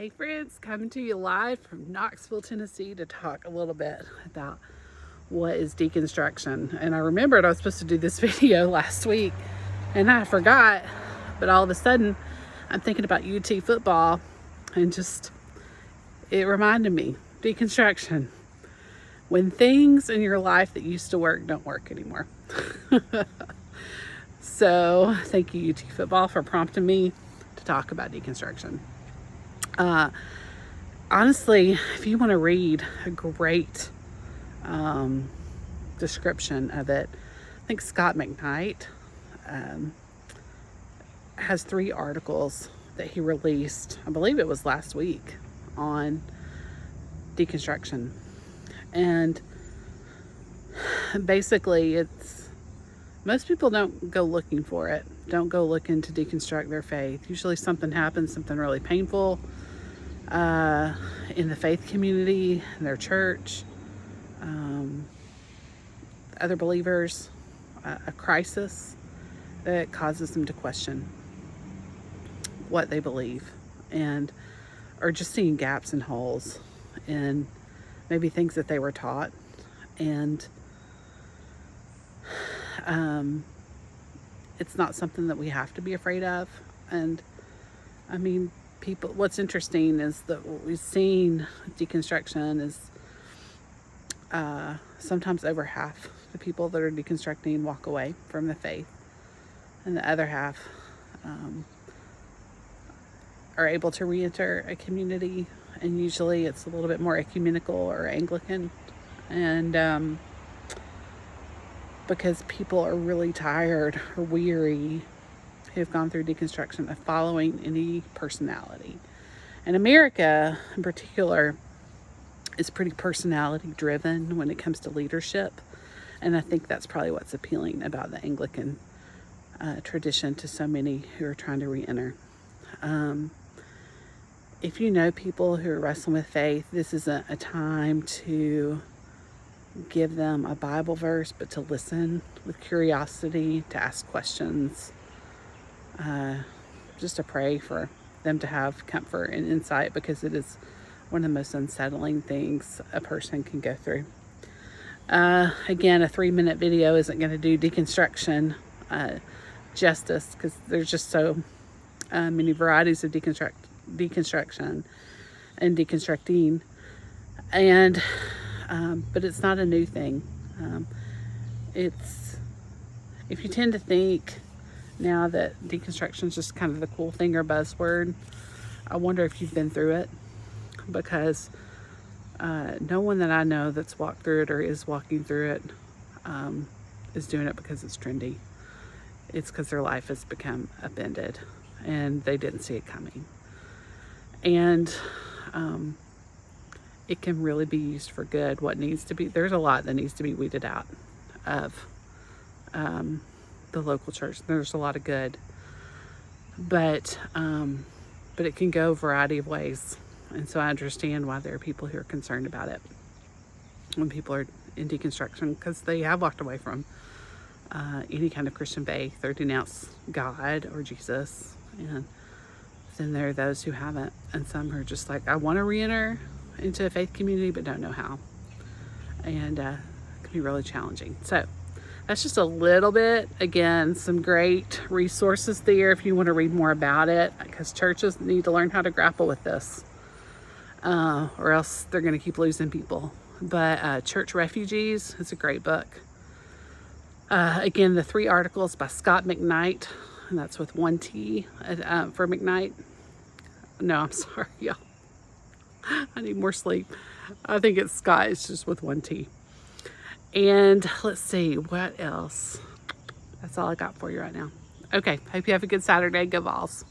Hey friends, coming to you live from Knoxville, Tennessee to talk a little bit about what is deconstruction. And I remembered I was supposed to do this video last week and I forgot, but all of a sudden I'm thinking about UT football and it reminded me, deconstruction. When things in your life that used to work don't work anymore. So thank you UT football for prompting me to talk about deconstruction. Honestly, if you want to read a great description of it, I think Scott McKnight has 3 articles that he released, I believe it was last week, on deconstruction. And basically most people don't go looking for it, don't go looking to deconstruct their faith. Usually something happens, something really painful in the faith community, in their church, other believers, a crisis that causes them to question what they believe, or just seeing gaps and holes in maybe things that they were taught. And it's not something that we have to be afraid of. And I mean, what's interesting is that what we've seen with deconstruction is sometimes over half the people that are deconstructing walk away from the faith, and the other half are able to re-enter a community, and usually it's a little bit more ecumenical or Anglican, and because people are really tired or weary who've gone through deconstruction of following any personality. And America in particular is pretty personality driven when it comes to leadership. And I think that's probably what's appealing about the Anglican tradition to so many who are trying to re-enter. If you know people who are wrestling with faith, this isn't a time to give them a Bible verse, but to listen with curiosity, to ask questions, just to pray for them to have comfort and insight, because it is one of the most unsettling things a person can go through. Again, a 3-minute video isn't going to do deconstruction justice, because there's just so many varieties of deconstruction and deconstructing, and but it's not a new thing. If you tend to think now that deconstruction is just kind of the cool thing or buzzword, I wonder if you've been through it, because no one that I know that's walked through it or is walking through it is doing it because it's trendy. It's because their life has become upended and they didn't see it coming. And it can really be used for good. There's a lot that needs to be weeded out of the local church. There's a lot of good, but it can go a variety of ways. And so I understand why there are people who are concerned about it when people are in deconstruction, because they have walked away from any kind of Christian faith or denounced God or Jesus. And then there are those who haven't, and some are just like, I want to re-enter into a faith community but don't know how, and it can be really challenging. So that's just a little bit. Again, some great resources there if you want to read more about it, because churches need to learn how to grapple with this, or else they're going to keep losing people. But Church Refugees is a great book. Again, the 3 articles by Scott McKnight, and that's with 1 T for McKnight. No, I'm sorry, y'all. I need more sleep. I think it's Scott. It's just with 1 T. And let's see, what else? That's all I got for you right now. Okay, hope you have a good Saturday. Go Vols.